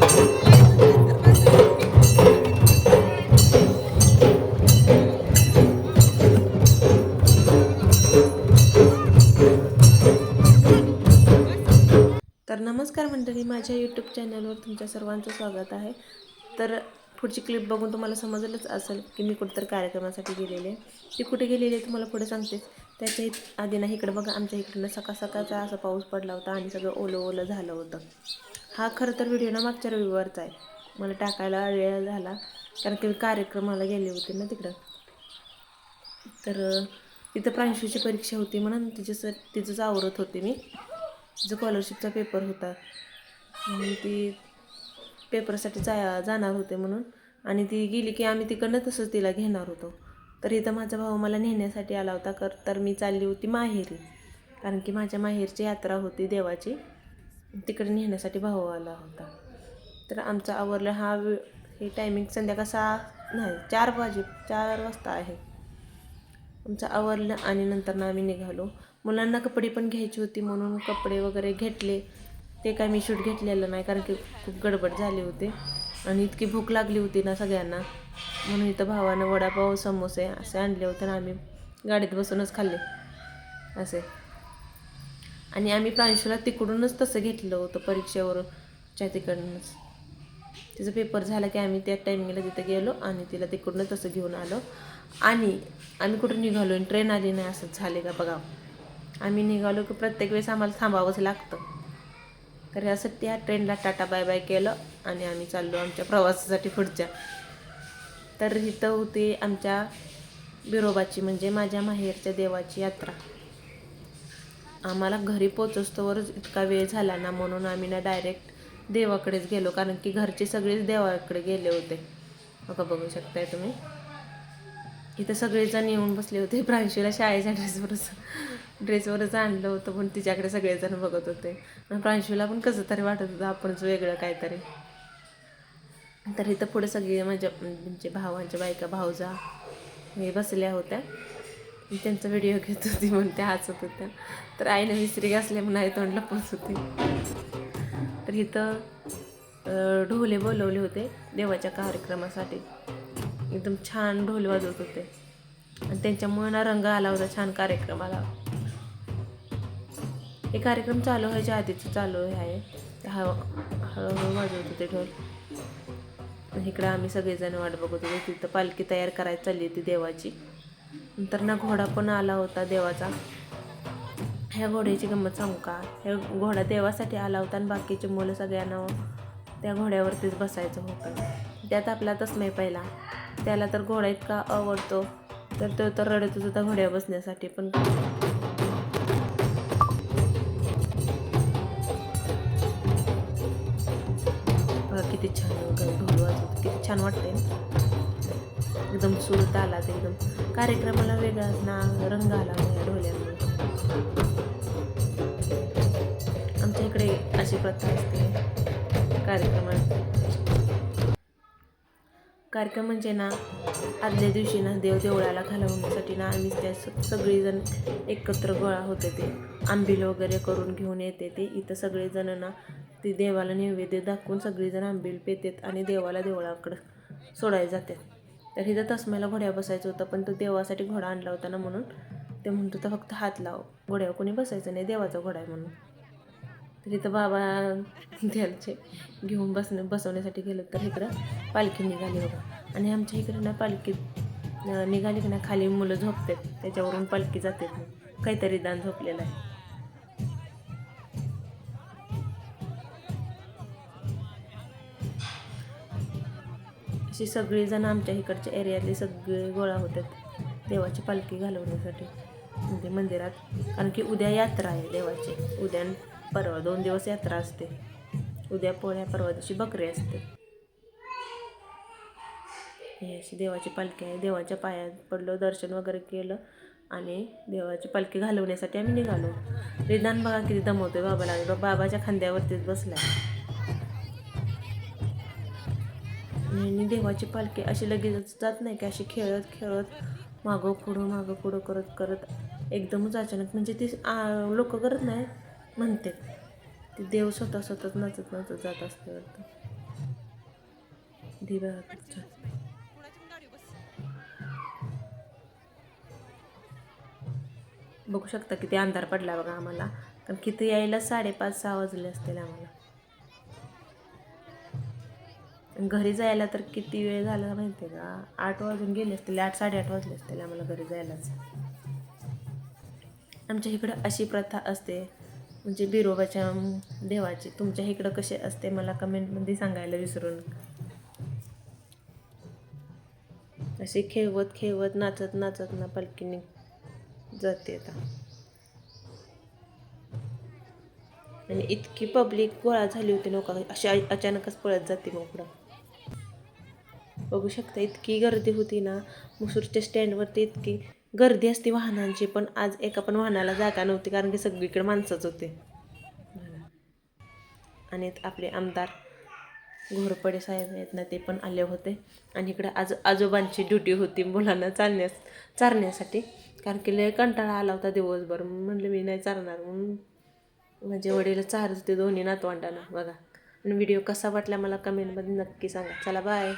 तर नमस्कार मंडळी, माझ्या यूट्यूब चॅनलवर तुमच्या सर्वांचं स्वागत आहे. तर पुढची क्लिप बघून तुम्हाला समजलंच असेल की मी कुठेतरी कार्यक्रमासाठी गेलेले आहे. ती कुठे गेलेली आहे तुम्हाला पुढे सांगतेच. त्याच्या आधी ना इकडे बघा, आमच्या इकडनं सकाळचा असा पाऊस पडला होता आणि सगळं ओलं ओलं झालं होतं. हा खरं तर व्हिडिओ ना मागच्या रविवारचा आहे, मला टाकायला वेळ झाला कारण की कार्यक्रमाला गेले होते ना तिकडं. तर तिथं प्रांशूची परीक्षा होती म्हणून तिचंच आवरत होते मी. तिचा स्कॉलरशिपचा पेपर होता म्हणून ती पेपरसाठी जाणार होते म्हणून, आणि ती गेली की आम्ही तिकडनं तसंच तिला घेणार होतो. तर इथं माझा भाऊ मला नेण्यासाठी आला होता. तर मी चालली होती माहेरी, कारण की माझ्या माहेरची यात्रा होती देवाची, तिकडे नेण्यासाठी भाऊ आला होता. तर आमचा आवरलं हे टायमिंग संध्याकाळ 4 वाजता आहे. आमचं आवरलं आणि नंतर ना आम्ही निघालो. मुलांना कपडे पण घ्यायची होती म्हणून कपडे वगैरे घेतले. ते काय मी शूट घेतलेलं नाही कारण की खूप गडबड झाली होती आणि इतकी भूक लागली होती ना सगळ्यांना, म्हणून इथं भावानं वडापाव समोसे असे आणले होते आणि आम्ही गाडीत बसूनच खाल्ले असे. आणि आम्ही प्रांशूला तिकडूनच तसं घेतलं होतं, परीक्षेवरच्या तिकडूनच. तिचा पेपर झाला की आम्ही त्या टायमिंगला तिथं गेलो आणि तिला तिकडूनच तसं घेऊन आलो. आणि आम्ही कुठं निघालो, ट्रेन आली नाही असंच झाले का बघा. आम्ही निघालो की प्रत्येक वेळेस आम्हाला थांबावंच लागतं. तर यासाठी या ट्रेनला टाटा बाय बाय केलं आणि आम्ही चाललो आमच्या प्रवासासाठी पुढच्या. तर इथं होती आमच्या बिरोबाची म्हणजे माझ्या माहेरच्या देवाची यात्रा. आम्हाला घरी पोचोस्तोवरच इतका वेळ झाला ना, म्हणून आम्ही ना डायरेक्ट देवाकडेच गेलो, कारण की घरचे सगळेच देवाकडे गेले होते. बघा, बघू शकताय तुम्ही. इथं सगळेजण येऊन बसले होते. प्रांशूला शाळेच्या ड्रेसवरच आणलं होतं, पण तिच्याकडे सगळेजण बघत होते. प्रांशूला पण कसं तरी वाटत होतं आपणच वेगळं काहीतरी. तर इथं पुढे सगळे म्हणजे भावांच्या बायका, भावजा हे बसल्या होत्या. त्यांचा व्हिडिओ घेत होती म्हणून त्या हसत होत्या. तर आईने विसरी घासले म्हणून आई तोंड लपवत होती. तर इथं ढोले बोलवले होते देवाच्या कार्यक्रमासाठी. एकदम छान ढोल वाजवत होते आणि त्यांच्यामुळे ना रंग आला होता छान कार्यक्रमाला. हे कार्यक्रम चालू व्हायच्या आधीच चालू आहे. हळूहळू वाजवत होते ढोल. इकडं आम्ही सगळेजण वाट बघत होतो. तिथं पालखी तयार करायला चालली होती देवाची. नंतर ना घोडा पण आला होता देवाचा. ह्या घोड्याची गंमत सांगू का? हे घोडा देवासाठी आला होता आणि बाकीचे मुलं सगळ्यांना त्या घोड्यावरतीच बसायचं होतं. त्यात आपला तस्मै पहिला. त्याला तर घोडा इतका आवडतो, तर तो तर रडतच होता घोड्यावर बसण्यासाठी. पण किती छान ढोल वाजवतो, किती छान वाटते. एकदम सुरत आला, ते एकदम कार्यक्रमाला वेगळाच ना रंग आला या ढोल्यामुळे. आमच्या इकडे अशी प्रथा असते कार्यक्रम म्हणजे ना आदल्या दिवशी ना देवळाला घालवण्यासाठी ना आम्ही त्या सगळीजण एकत्र गोळा होते. ते आंबील वगैरे करून घेऊन येते. ते इथं सगळेजण ना ते देवाला नैवेद्य दाखवून सगळीजण आंबील पेतात आणि देवळाकडं सोडायला जातात. तर इथं तस्म्याला घोड्यावर बसायचं होतं, पण तो देवासाठी घोडा आणला होता ना, म्हणून ते म्हणतो तर फक्त हात लाव, घोड्यावर कोणी बसायचं नाही, देवाचा घोडा आहे म्हणून. तर इथं बाबा द्यायचे घेऊन बसवण्यासाठी गेलं. तर इकडं पालखी निघाली बघा. आणि आमच्या इकडे ना पालखी निघाली की ना खाली मुलं झोपतात, त्याच्यावरून पालखी जाते. काहीतरी दान झोपलेलं आहे. अशी सगळीजण आमच्या इकडच्या एरियातले सगळे गोळा होतात देवाची पालखी घालवण्यासाठी म्हणजे मंदिरात. कारण की उद्या यात्रा आहे देवाची. उद्या परवा 2 दिवस यात्रा असते. उद्या पोळ्या, परवा दिवशी बकरी असते. ही अशी देवाची पालखी आहे. देवाच्या पायात पडलो, दर्शन वगैरे केलं आणि देवाची पालखी घालवण्यासाठी आम्ही निघालो. रिदान बघा किती दमवतोय बाबाला. बाबाच्या खांद्यावरतीच बसलाय. आणि देवाची पालखी अशी लगेच जात नाही की अशी खेळत खेळत मागं पुढं करत करत एकदमच अचानक, म्हणजे ती लोक करत नाही म्हणते ती देव स्वतःच नाचत नाचत जात असते वाटतं. धी बघा खूप छान. बघू शकता किती अंधार पडला बघा आम्हाला, कारण किती यायला 5:30-6 वाजले असतील आम्हाला. घरी जायला तर किती वेळ झाला माहिती आहे का, 8 वाजून गेले असतील, 8-8:30 वाजले असतील आम्हाला घरी जायलाच. आमच्या इकडं अशी प्रथा असते, म्हणजे बिरोबाच्या देवाची. तुमच्या इकडं कसे असते मला कमेंटमध्ये सांगायला विसरू नका. असे खेळवत खेळवत नाचत नाचत ना पालखीने जाते आता. आणि इतकी पब्लिक गोळा झाली होती, लोक अशी अचानकच पळत जाते मग पुढं. बघू शकता इतकी गर्दी होती ना, मुसूरच्या स्टँडवरती इतकी गर्दी असते वाहनांची, पण आज एका पण वाहनाला जागा नव्हती, कारण की सगळीकडे माणसंच होते. आणि आपले आमदार घोरपडे साहेब आहेत ना, ते पण आले होते. आणि इकडं आजोबांची ड्युटी होती मुलांना चारण्यासाठी, कारण की लय कंटाळा आला होता दिवसभर. म्हणलं मी नाही चालणार, म्हणून माझे वडील चारत होते दोन्ही नातवंडांना बघा. आणि व्हिडिओ कसा वाटला मला कमेंटमध्ये नक्की सांगा. चला बाय.